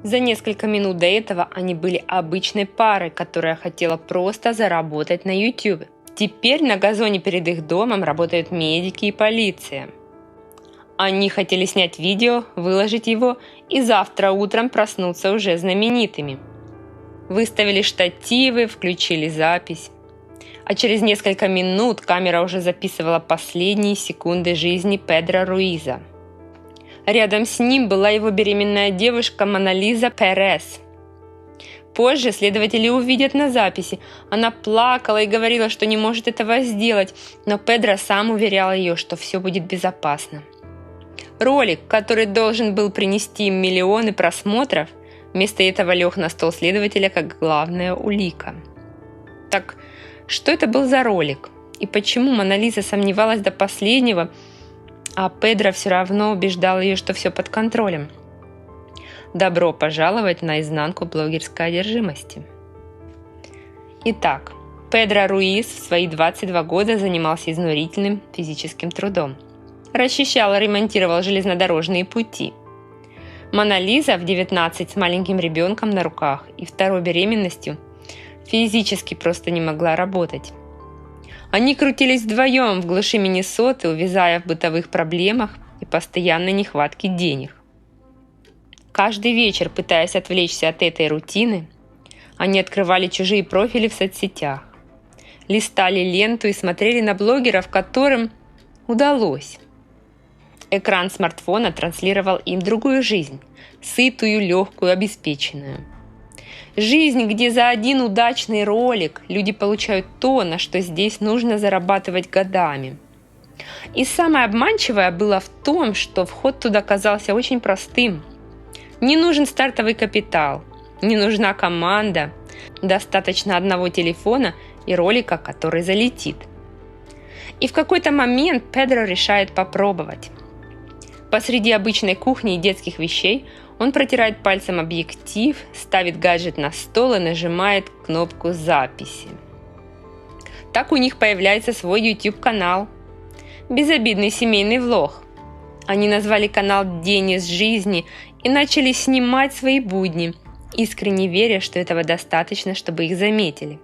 За несколько минут до этого они были обычной парой, которая хотела просто заработать на YouTube. Теперь на газоне перед их домом работают медики и полиция. Они хотели снять видео, выложить его и завтра утром проснуться уже знаменитыми. Выставили штативы, включили запись. А через несколько минут камера уже записывала последние секунды жизни Педро Руиза. Рядом с ним была его беременная девушка Монолиза Перес. Позже следователи увидят на записи. Она плакала и говорила, что не может этого сделать, но Педро сам уверял ее, что все будет безопасно. Ролик, который должен был принести им миллионы просмотров, вместо этого лег на стол следователя как главная улика. Так что это был за ролик? И почему Монолиза сомневалась до последнего, а Педро все равно убеждал ее, что все под контролем? Добро пожаловать на изнанку блогерской одержимости. Итак, Педро Руиз в свои 22 года занимался изнурительным физическим трудом. Расчищал и ремонтировал железнодорожные пути. Монолиза в 19 с маленьким ребенком на руках и второй беременностью физически просто не могла работать. Они крутились вдвоем в глуши Миннесоты, увязая в бытовых проблемах и постоянной нехватке денег. Каждый вечер, пытаясь отвлечься от этой рутины, они открывали чужие профили в соцсетях, листали ленту и смотрели на блогеров, которым удалось. Экран смартфона транслировал им другую жизнь, сытую, легкую, обеспеченную. Жизнь, где за один удачный ролик люди получают то, на что здесь нужно зарабатывать годами. И самое обманчивое было в том, что вход туда казался очень простым. Не нужен стартовый капитал, не нужна команда, достаточно одного телефона и ролика, который залетит. И в какой-то момент Педро решает попробовать. Посреди обычной кухни и детских вещей он протирает пальцем объектив, ставит гаджет на стол и нажимает кнопку записи. Так у них появляется свой YouTube-канал. Безобидный семейный влог. Они назвали канал «День из жизни» и начали снимать свои будни, искренне веря, что этого достаточно, чтобы их заметили.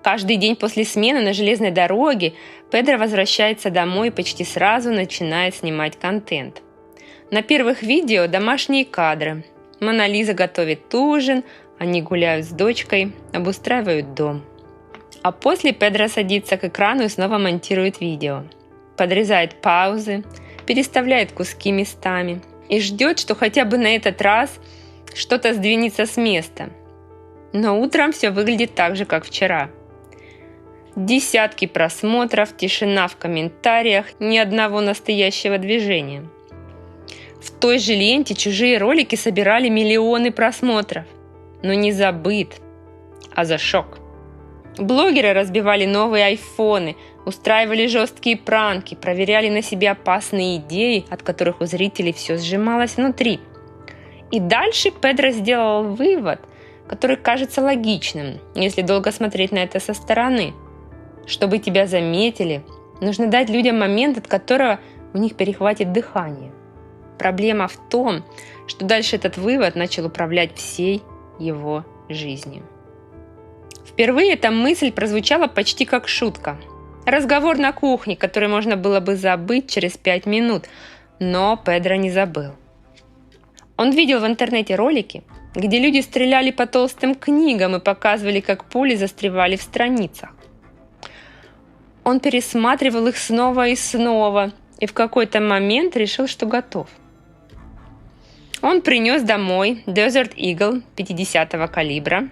Каждый день после смены на железной дороге Педро возвращается домой и почти сразу начинает снимать контент. На первых видео домашние кадры. Монолиза готовит ужин, они гуляют с дочкой, обустраивают дом. А после Педро садится к экрану и снова монтирует видео. Подрезает паузы, переставляет куски местами и ждет, что хотя бы на этот раз что-то сдвинется с места. Но утром все выглядит так же, как вчера. Десятки просмотров, тишина в комментариях, ни одного настоящего движения. В той же ленте чужие ролики собирали миллионы просмотров. Но не забыт, а зашок. Блогеры разбивали новые айфоны, устраивали жесткие пранки, проверяли на себе опасные идеи, от которых у зрителей все сжималось внутри. И дальше Педро сделал вывод, который кажется логичным, если долго смотреть на это со стороны. Чтобы тебя заметили, нужно дать людям момент, от которого у них перехватит дыхание. Проблема в том, что дальше этот вывод начал управлять всей его жизнью. Впервые эта мысль прозвучала почти как шутка. Разговор на кухне, который можно было бы забыть через 5 минут, но Педро не забыл. Он видел в интернете ролики, где люди стреляли по толстым книгам и показывали, как пули застревали в страницах. Он пересматривал их снова и снова, и в какой-то момент решил, что готов. Он принес домой Desert Eagle 50-го калибра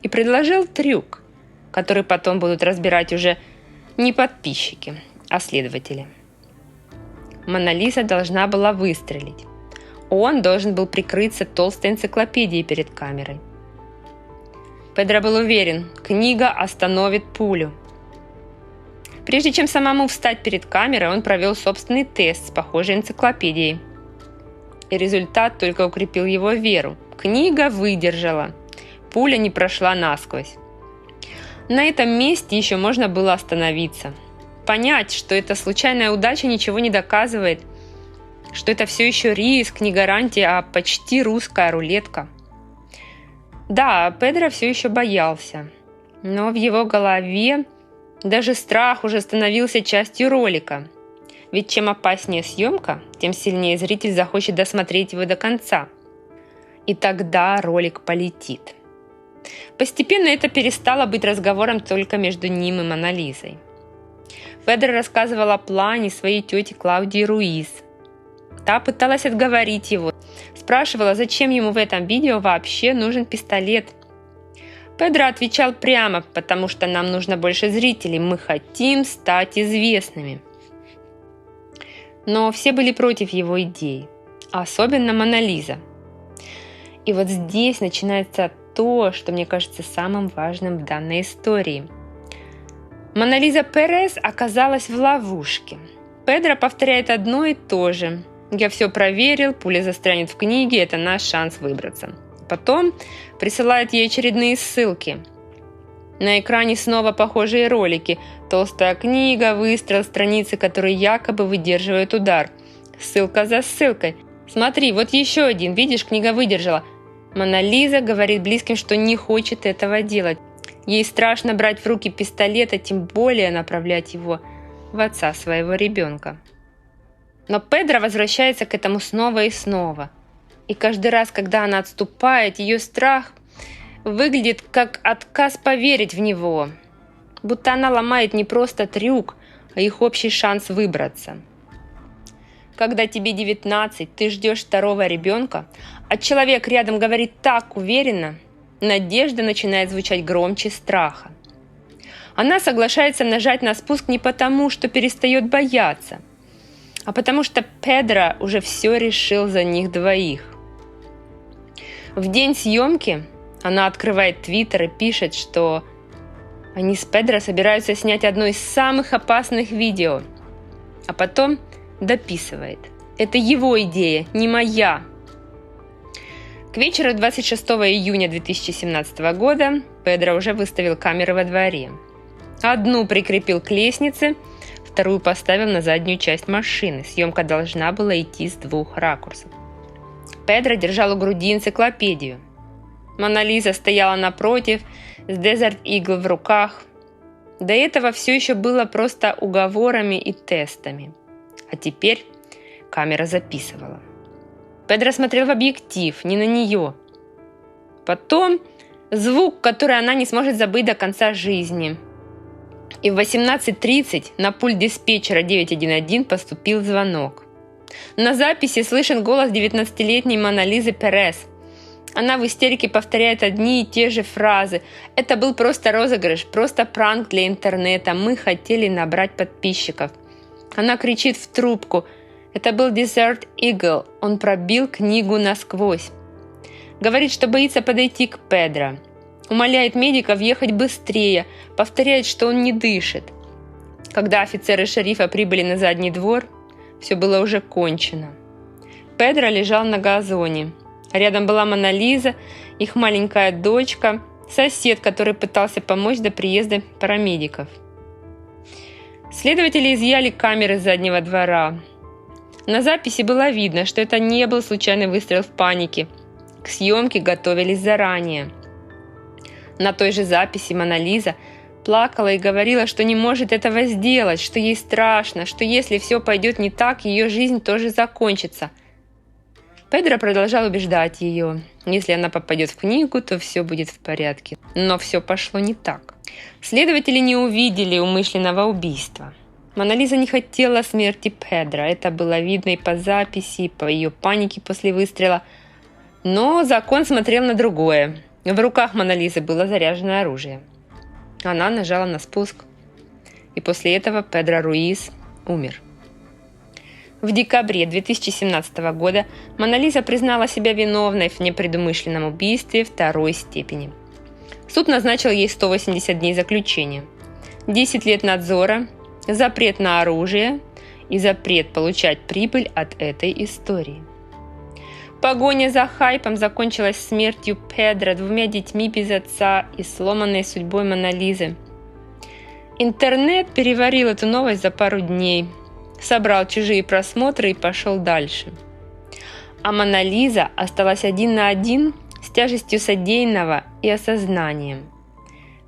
и предложил трюк, который потом будут разбирать уже не подписчики, а следователи. Монолиза должна была выстрелить. Он должен был прикрыться толстой энциклопедией перед камерой. Педро был уверен, книга остановит пулю. Прежде чем самому встать перед камерой, он провел собственный тест с похожей энциклопедией. И результат только укрепил его веру. Книга выдержала. Пуля не прошла насквозь. На этом месте еще можно было остановиться. Понять, что эта случайная удача ничего не доказывает. что это все еще риск, не гарантия, а почти русская рулетка. Да, Педро все еще боялся, но в его голове даже страх уже становился частью ролика. Ведь чем опаснее съемка, тем сильнее зритель захочет досмотреть его до конца. И тогда ролик полетит. Постепенно это перестало быть разговором только между ним и Мона Лизой. Педро рассказывал о плане своей тети Клаудии Руиз. Та пыталась отговорить его, спрашивала, зачем ему в этом видео вообще нужен пистолет. Педро отвечал прямо: потому что нам нужно больше зрителей, мы хотим стать известными. Но все были против его идей, особенно Мона Лиза. И вот здесь начинается то, что мне кажется самым важным в данной истории. Мона Лиза Перес оказалась в ловушке. Педро повторяет одно и то же. Я все проверил, пуля застрянет в книге, это наш шанс выбраться. Потом присылает ей очередные ссылки. На экране снова похожие ролики. Толстая книга, выстрел, страницы, которые якобы выдерживают удар. Ссылка за ссылкой. Смотри, вот еще один, видишь, книга выдержала. Мона Лиза говорит близким, что не хочет этого делать. Ей страшно брать в руки пистолет, а тем более направлять его в отца своего ребенка. Но Педро возвращается к этому снова и снова. И каждый раз, когда она отступает, ее страх выглядит как отказ поверить в него. Будто она ломает не просто трюк, а их общий шанс выбраться. Когда тебе 19, ты ждешь второго ребенка, а человек рядом говорит так уверенно, надежда начинает звучать громче страха. Она соглашается нажать на спуск не потому, что перестает бояться, а потому что Педро уже все решил за них двоих. В день съемки она открывает Твиттер и пишет, что они с Педро собираются снять одно из самых опасных видео, а потом дописывает: это его идея, не моя. К вечеру 26 июня 2017 года Педро уже выставил камеры во дворе. Одну прикрепил к лестнице, вторую поставил на заднюю часть машины. Съемка должна была идти с двух ракурсов. Педро держал у груди энциклопедию. Мона Лиза стояла напротив с Desert Eagle в руках. До этого все еще было просто уговорами и тестами. А теперь камера записывала. Педро смотрел в объектив, не на нее. Потом звук, который она не сможет забыть до конца жизни. И в 18:30 на пульт диспетчера 911 поступил звонок. На записи слышен голос 19-летней Моны Лизы Перес. Она в истерике повторяет одни и те же фразы. Это был просто розыгрыш, просто пранк для интернета. Мы хотели набрать подписчиков. Она кричит в трубку. Это был Desert Eagle. Он пробил книгу насквозь. Говорит, что боится подойти к Педро. Умоляет медиков ехать быстрее. Повторяет, что он не дышит. Когда офицеры шерифа прибыли на задний двор, все было уже кончено. Педро лежал на газоне. Рядом была Мона Лиза, их маленькая дочка, сосед, который пытался помочь до приезда парамедиков. Следователи изъяли камеры заднего двора. На записи было видно, что это не был случайный выстрел в панике. К съемке готовились заранее. На той же записи Мона Лиза плакала и говорила, что не может этого сделать, что ей страшно, что если все пойдет не так, ее жизнь тоже закончится. Педро продолжал убеждать ее. Если она попадет в книгу, то все будет в порядке. Но все пошло не так. Следователи не увидели умышленного убийства. Мона Лиза не хотела смерти Педро. Это было видно и по записи, и по ее панике после выстрела. Но закон смотрел на другое. В руках Моны Лизы было заряженное оружие. Она нажала на спуск. И после этого Педро Руиз умер. В декабре 2017 года Мона Лиза признала себя виновной в непредумышленном убийстве второй степени. Суд назначил ей 180 дней заключения, 10 лет надзора, запрет на оружие и запрет получать прибыль от этой истории. Погоня за хайпом закончилась смертью Педро, 2 детьми без отца и сломанной судьбой Моны Лизы. Интернет переварил эту новость за пару дней. собрал чужие просмотры и пошел дальше. А Мона Лиза осталась 1 на 1 с тяжестью содеянного и осознанием.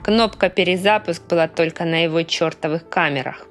Кнопка «Перезапуск» была только на его чертовых камерах.